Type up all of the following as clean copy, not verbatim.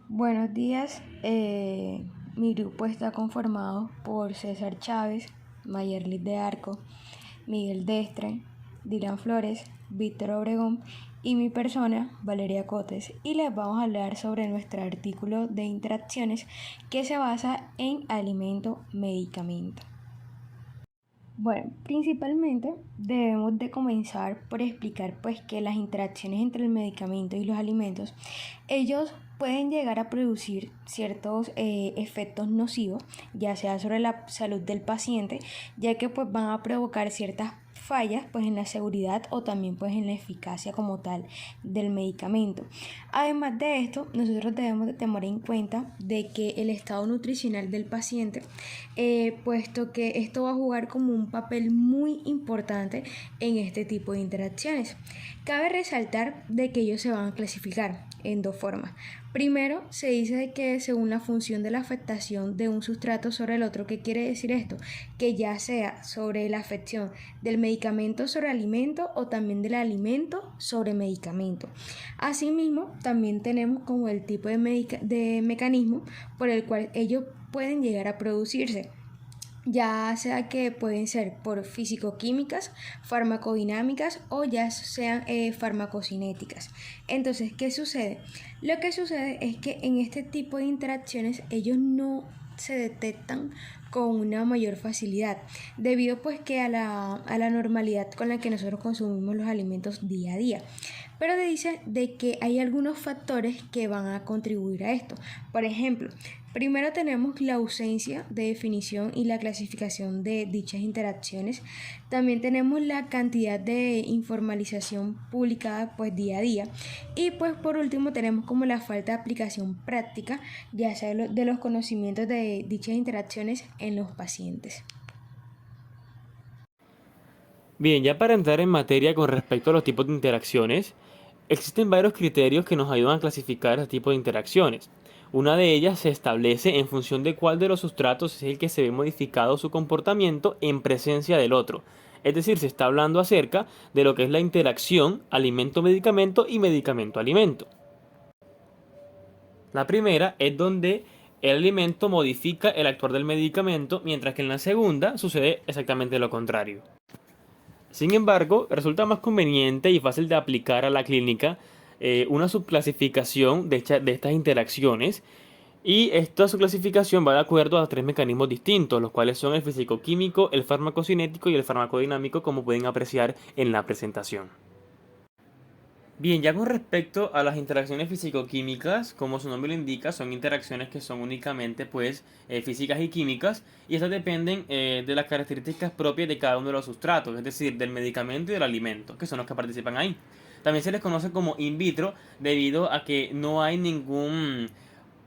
Buenos días. Mi grupo está conformado por César Chávez, Mayerlis de Arco, Miguel Destre, Dylan Flores, Víctor Obregón y mi persona, Valeria Cotes, y les vamos a hablar sobre nuestro artículo de interacciones que se basa en alimento-medicamento. Bueno, principalmente debemos de comenzar por explicar pues que las interacciones entre el medicamento y los alimentos, ellos pueden llegar a producir ciertos efectos nocivos, ya sea sobre la salud del paciente, ya que pues van a provocar ciertas fallas pues en la seguridad o también pues en la eficacia como tal del medicamento. Además de esto, nosotros debemos de tener en cuenta de que el estado nutricional del paciente, puesto que esto va a jugar como un papel muy importante en este tipo de interacciones. Cabe resaltar de que ellos se van a clasificar en dos formas. Primero, se dice que según la función de la afectación de un sustrato sobre el otro. ¿Qué quiere decir esto? Que ya sea sobre la afección del medicamento sobre alimento o también del alimento sobre medicamento. Asimismo, también tenemos como el tipo de mecanismo por el cual ellos pueden llegar a producirse, ya sea que pueden ser por físico-químicas, farmacodinámicas o ya sean farmacocinéticas. Entonces, ¿qué sucede? Lo que sucede es que en este tipo de interacciones ellos no se detectan con una mayor facilidad, debido pues que a la normalidad con la que nosotros consumimos los alimentos día a día. Pero dice de que hay algunos factores que van a contribuir a esto. Por ejemplo, primero tenemos la ausencia de definición y la clasificación de dichas interacciones. También tenemos la cantidad de informalización publicada pues día a día. Y pues por último tenemos como la falta de aplicación práctica, ya sea de los conocimientos de dichas interacciones en los pacientes. Bien, ya para entrar en materia con respecto a los tipos de interacciones, existen varios criterios que nos ayudan a clasificar este tipo de interacciones. Una de ellas se establece en función de cuál de los sustratos es el que se ve modificado su comportamiento en presencia del otro. Es decir, se está hablando acerca de lo que es la interacción alimento-medicamento y medicamento-alimento. La primera es donde el alimento modifica el actuar del medicamento, mientras que en la segunda sucede exactamente lo contrario. Sin embargo, resulta más conveniente y fácil de aplicar a la clínica una subclasificación de estas interacciones, y esta subclasificación va de acuerdo a tres mecanismos distintos, los cuales son el físico-químico, el farmacocinético y el farmacodinámico, como pueden apreciar en la presentación. Bien, ya con respecto a las interacciones físico-químicas, como su nombre lo indica, son interacciones que son únicamente pues físicas y químicas, y estas dependen de las características propias de cada uno de los sustratos, es decir, del medicamento y del alimento, que son los que participan ahí. También se les conoce como in vitro debido a que no hay ningún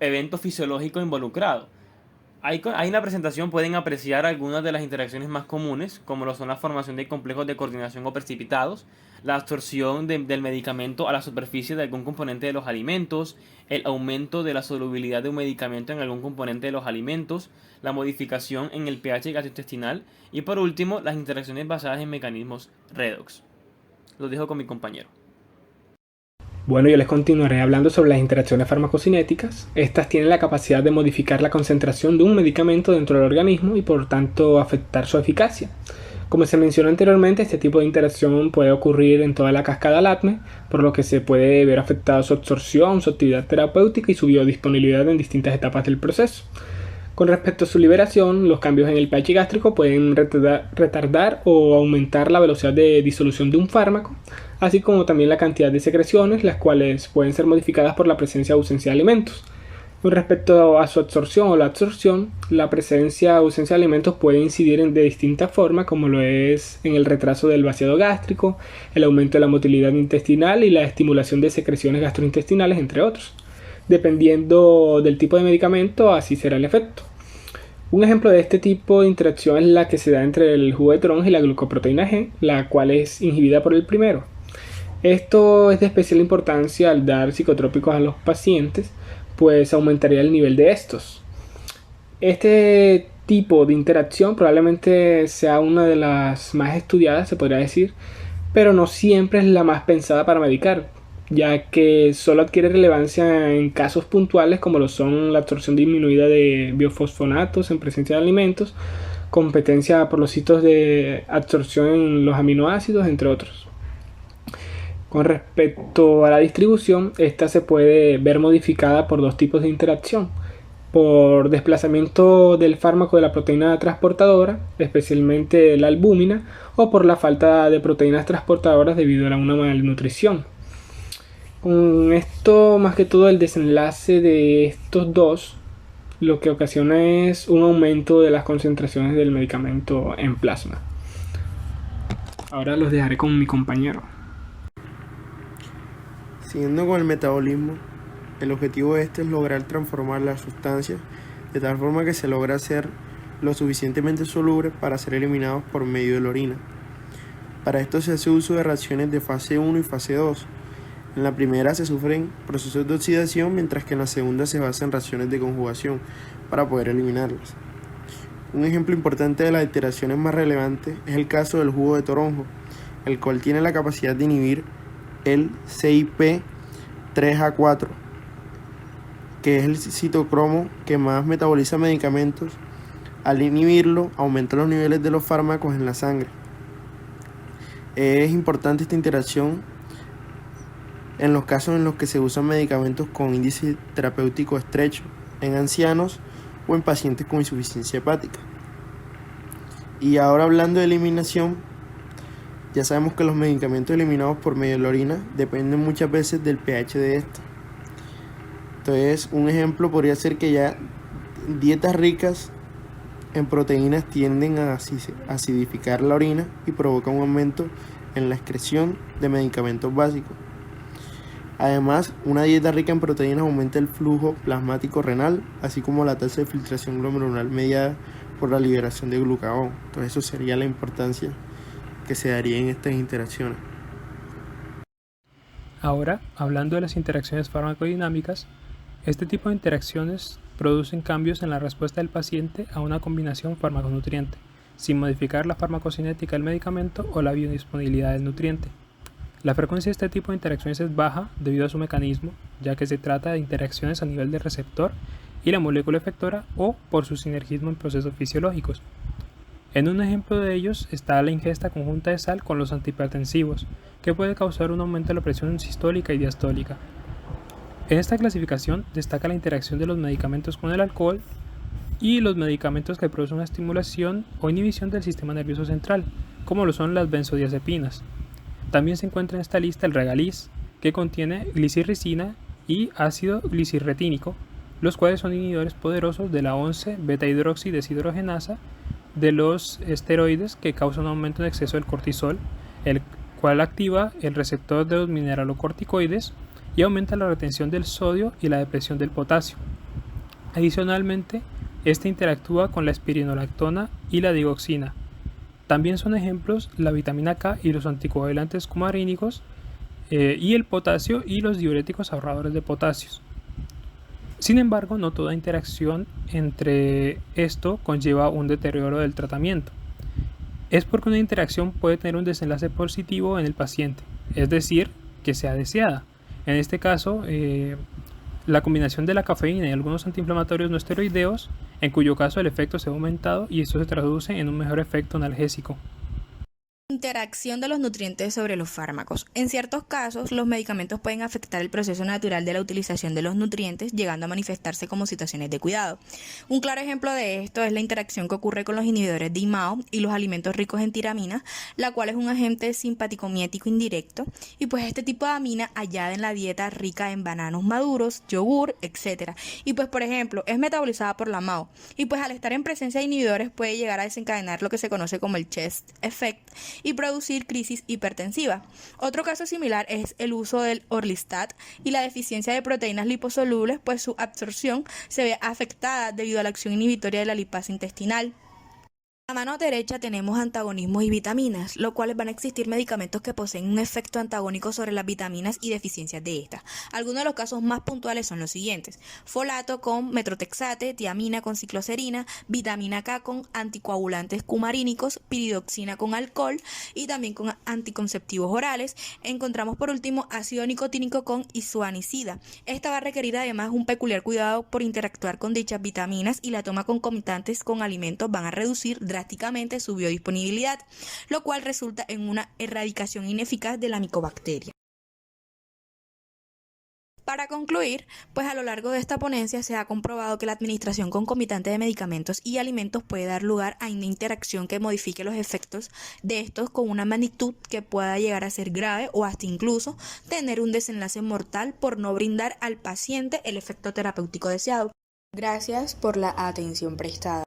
evento fisiológico involucrado. Ahí en la presentación pueden apreciar algunas de las interacciones más comunes, como lo son la formación de complejos de coordinación o precipitados, la absorción del medicamento a la superficie de algún componente de los alimentos, el aumento de la solubilidad de un medicamento en algún componente de los alimentos, la modificación en el pH gastrointestinal y por último las interacciones basadas en mecanismos redox. Lo dejo con mi compañero. Bueno, yo les continuaré hablando sobre las interacciones farmacocinéticas. Estas tienen la capacidad de modificar la concentración de un medicamento dentro del organismo y por tanto afectar su eficacia. Como se mencionó anteriormente, este tipo de interacción puede ocurrir en toda la cascada LACME, por lo que se puede ver afectada su absorción, su actividad terapéutica y su biodisponibilidad en distintas etapas del proceso. Con respecto a su liberación, los cambios en el pH gástrico pueden retardar o aumentar la velocidad de disolución de un fármaco, así como también la cantidad de secreciones, las cuales pueden ser modificadas por la presencia o ausencia de alimentos. Con respecto a su absorción o la absorción, la presencia o ausencia de alimentos puede incidir de distintas formas, como lo es en el retraso del vaciado gástrico, el aumento de la motilidad intestinal y la estimulación de secreciones gastrointestinales, entre otros. Dependiendo del tipo de medicamento, así será el efecto. Un ejemplo de este tipo de interacción es la que se da entre el jugo de toronja y la glucoproteína G, la cual es inhibida por el primero. Esto es de especial importancia al dar psicotrópicos a los pacientes, pues aumentaría el nivel de estos. Este tipo de interacción probablemente sea una de las más estudiadas, se podría decir, pero no siempre es la más pensada para medicar, ya que solo adquiere relevancia en casos puntuales como lo son la absorción disminuida de biofosfonatos en presencia de alimentos, competencia por los sitios de absorción en los aminoácidos, entre otros. Con respecto a la distribución, esta se puede ver modificada por dos tipos de interacción: por desplazamiento del fármaco de la proteína transportadora, especialmente la albúmina, o por la falta de proteínas transportadoras debido a una malnutrición. Con esto, más que todo, el desenlace de estos dos lo que ocasiona es un aumento de las concentraciones del medicamento en plasma. Ahora los dejaré con mi compañero. Siguiendo con el metabolismo, el objetivo de este es lograr transformar las sustancias de tal forma que se logra hacer lo suficientemente solubles para ser eliminados por medio de la orina. Para esto se hace uso de reacciones de fase 1 y fase 2. En la primera se sufren procesos de oxidación, mientras que en la segunda se basa en reacciones de conjugación para poder eliminarlas. Un ejemplo importante de las alteraciones más relevantes es el caso del jugo de toronjo, el cual tiene la capacidad de inhibir el CYP3A4, que es el citocromo que más metaboliza medicamentos. Al inhibirlo, aumenta los niveles de los fármacos en la sangre. Es importante esta interacción en los casos en los que se usan medicamentos con índice terapéutico estrecho, en ancianos o en pacientes con insuficiencia hepática. Y ahora, hablando de eliminación, ya sabemos que los medicamentos eliminados por medio de la orina dependen muchas veces del pH de esta. Entonces, un ejemplo podría ser que ya dietas ricas en proteínas tienden a acidificar la orina y provoca un aumento en la excreción de medicamentos básicos. Además, una dieta rica en proteínas aumenta el flujo plasmático renal, así como la tasa de filtración glomerular mediada por la liberación de glucagón. Entonces, eso sería la importancia que se daría en estas interacciones. Ahora, hablando de las interacciones farmacodinámicas, este tipo de interacciones producen cambios en la respuesta del paciente a una combinación fármaco-nutriente, sin modificar la farmacocinética del medicamento o la biodisponibilidad del nutriente. La frecuencia de este tipo de interacciones es baja debido a su mecanismo, ya que se trata de interacciones a nivel del receptor y la molécula efectora, o por su sinergismo en procesos fisiológicos. En un ejemplo de ellos está la ingesta conjunta de sal con los antihipertensivos, que puede causar un aumento de la presión sistólica y diastólica. En esta clasificación destaca la interacción de los medicamentos con el alcohol y los medicamentos que producen una estimulación o inhibición del sistema nervioso central, como lo son las benzodiazepinas. También se encuentra en esta lista el Regaliz, que contiene glicirricina y ácido glicirretínico, los cuales son inhibidores poderosos de la 11-beta-hidroxideshidrogenasa, de los esteroides, que causan un aumento en exceso del cortisol, el cual activa el receptor de los mineralocorticoides y aumenta la retención del sodio y la depresión del potasio. Adicionalmente, este interactúa con la espironolactona y la digoxina. También son ejemplos la vitamina K y los anticoagulantes cumarínicos, y el potasio y los diuréticos ahorradores de potasios. Sin embargo, no toda interacción entre esto conlleva un deterioro del tratamiento. Es porque una interacción puede tener un desenlace positivo en el paciente, es decir, que sea deseada. En este caso, la combinación de la cafeína y algunos antiinflamatorios no esteroideos, en cuyo caso el efecto se ha aumentado y esto se traduce en un mejor efecto analgésico. Interacción de los nutrientes sobre los fármacos. En ciertos casos, los medicamentos pueden afectar el proceso natural de la utilización de los nutrientes, llegando a manifestarse como situaciones de cuidado. Un claro ejemplo de esto es la interacción que ocurre con los inhibidores de IMAO y los alimentos ricos en tiramina, la cual es un agente simpático-miético indirecto, y pues este tipo de amina hallada en la dieta rica en bananos maduros, yogur, etc. Y pues, por ejemplo, es metabolizada por la MAO, y pues al estar en presencia de inhibidores puede llegar a desencadenar lo que se conoce como el chest effect y producir crisis hipertensiva. Otro caso similar es el uso del Orlistat y la deficiencia de proteínas liposolubles, pues su absorción se ve afectada debido a la acción inhibitoria de la lipasa intestinal. A mano derecha tenemos antagonismos y vitaminas, los cuales van a existir medicamentos que poseen un efecto antagónico sobre las vitaminas y deficiencias de estas. Algunos de los casos más puntuales son los siguientes: folato con metrotexate, tiamina con cicloserina, vitamina K con anticoagulantes cumarínicos, piridoxina con alcohol y también con anticonceptivos orales. Encontramos por último ácido nicotínico con isoniazida. Esta va a requerir además un peculiar cuidado por interactuar con dichas vitaminas, y la toma concomitantes con alimentos van a reducir drásticamente su biodisponibilidad, lo cual resulta en una erradicación ineficaz de la micobacteria. Para concluir, pues a lo largo de esta ponencia se ha comprobado que la administración concomitante de medicamentos y alimentos puede dar lugar a una interacción que modifique los efectos de estos con una magnitud que pueda llegar a ser grave o hasta incluso tener un desenlace mortal por no brindar al paciente el efecto terapéutico deseado. Gracias por la atención prestada.